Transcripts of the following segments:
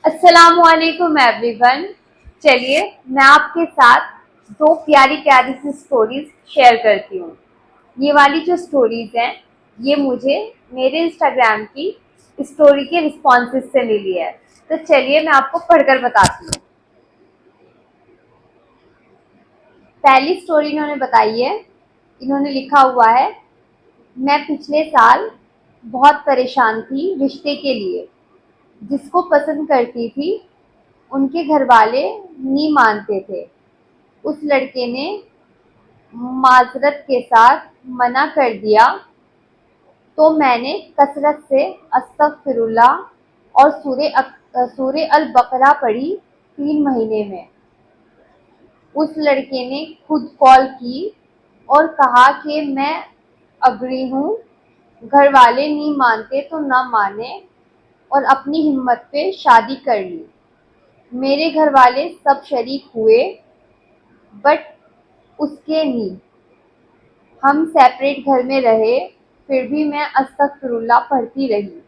अस्सलाम वालेकुम एवरीवन। चलिए मैं आपके साथ दो प्यारी प्यारी सी स्टोरीज शेयर करती हूँ। ये वाली जो स्टोरीज हैं ये मुझे मेरे इंस्टाग्राम की स्टोरी के रिस्पॉन्सेज से मिली है। तो चलिए मैं आपको पढ़कर बताती हूँ। पहली स्टोरी इन्होंने बताई है, इन्होंने लिखा हुआ है, मैं पिछले साल बहुत परेशान थी रिश्ते के लिए। जिसको पसंद करती थी उनके घर वाले नहीं मानते थे। उस लड़के ने माजरत के साथ मना कर दिया तो मैंने कसरत से अस्तगफिरुल्लाह और सूरे अल बकरा पढ़ी 3 महीने में। उस लड़के ने खुद कॉल की और कहा कि मैं अग्री हूँ, घर वाले नहीं मानते तो ना माने, और अपनी हिम्मत पे शादी कर ली। मेरे घर वाले सब शरीक हुए बट उसके नहीं। हम सेपरेट घर में रहे, फिर भी मैं अस्तगफिरुल्लाह पढ़ती रही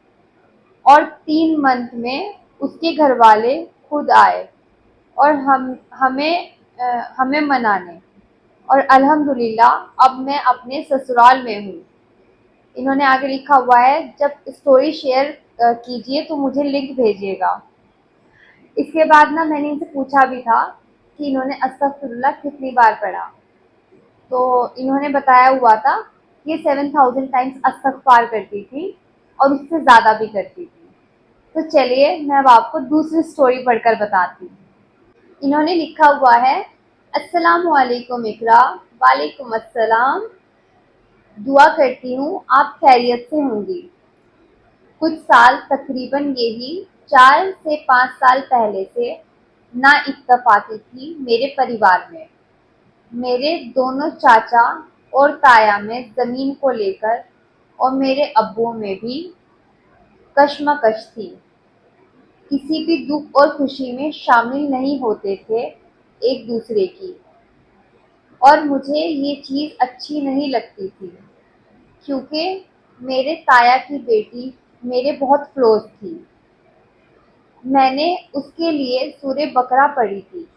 और 3 मंथ में उसके घर वाले खुद आए और हमें मनाने, और अल्हम्दुलिल्लाह अब मैं अपने ससुराल में हूँ। इन्होंने आगे लिखा हुआ है, जब स्टोरी शेयर कीजिए तो मुझे लिंक भेजिएगा। इसके बाद ना मैंने इनसे पूछा भी था कि इन्होंने अस्तगफिरुल्लाह कितनी बार पढ़ा। तो इन्होंने बताया हुआ था ये 7,000 टाइम्स इस्तग़फ़ार करती थी और उससे ज़्यादा भी करती थी। तो चलिए मैं अब आपको दूसरी स्टोरी पढ़कर बताती हूँ। इन्होंने लिखा हुआ है, अस्सलामु अलैकुम इकरा। वालेकुम अस्सलाम। दुआ करती हूँ आप खैरियत से होंगी। कुछ साल, तकरीबन यही 4 से 5 साल पहले से ना इत्तेफाकी थी मेरे परिवार में। मेरे दोनों चाचा और ताया में ज़मीन को लेकर और मेरे अब्बू में भी कशमकश थी। किसी भी दुख और खुशी में शामिल नहीं होते थे एक दूसरे की, और मुझे ये चीज़ अच्छी नहीं लगती थी क्योंकि मेरे ताया की बेटी मेरे बहुत क्लोज थी। मैंने उसके लिए सूरे बकरा पढ़ी थी।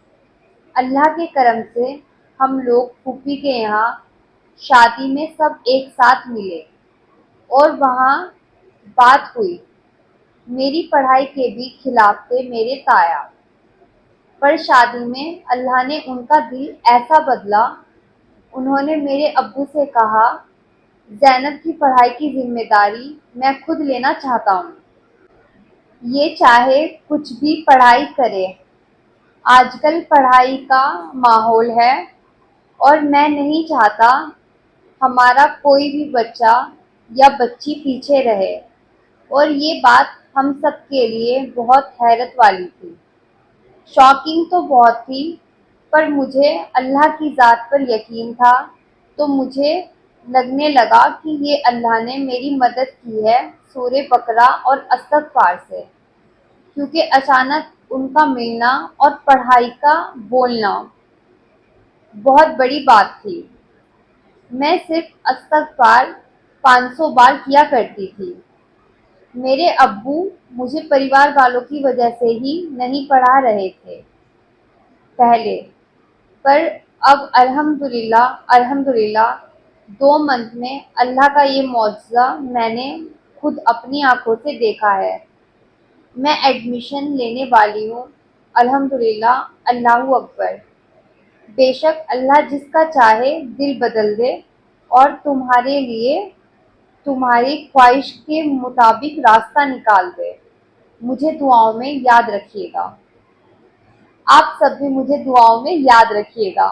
अल्लाह के करम से हम लोग फूफी के यहाँ शादी में सब एक साथ मिले और वहाँ बात हुई। मेरी पढ़ाई के भी खिलाफ थे मेरे ताया, पर शादी में अल्लाह ने उनका दिल ऐसा बदला, उन्होंने मेरे अब्बू से कहा, ज़ैनब की पढ़ाई की जिम्मेदारी मैं खुद लेना चाहता हूँ। ये चाहे कुछ भी पढ़ाई करे, आजकल पढ़ाई का माहौल है और मैं नहीं चाहता हमारा कोई भी बच्चा या बच्ची पीछे रहे। और ये बात हम सब के लिए बहुत हैरत वाली थी। शॉकिंग तो बहुत थी, पर मुझे अल्लाह की ज़ात पर यकीन था, तो मुझे लगने लगा कि ये अल्लाह ने मेरी मदद की है सूरे बकरा और इस्तग़फ़ार से, क्योंकि अचानक उनका मिलना और पढ़ाई का बोलना बहुत बड़ी बात थी। मैं सिर्फ इस्तग़फ़ार 500 बार किया करती थी। मेरे अब्बू मुझे परिवार वालों की वजह से ही नहीं पढ़ा रहे थे पहले, पर अब अल्हम्दुलिल्लाह अल्हम्दुलिल्लाह 2 मंथ में अल्लाह का ये मौजज़ा मैंने खुद अपनी आंखों से देखा है। मैं एडमिशन लेने वाली हूँ। अल्हम्दुलिल्लाह, अल्लाहू अकबर। बेशक अल्लाह जिसका चाहे दिल बदल दे और तुम्हारे लिए तुम्हारी ख्वाहिश के मुताबिक रास्ता निकाल दे। मुझे दुआओं में याद रखिएगा। आप सब भी मुझे दुआओं में याद रखिएगा।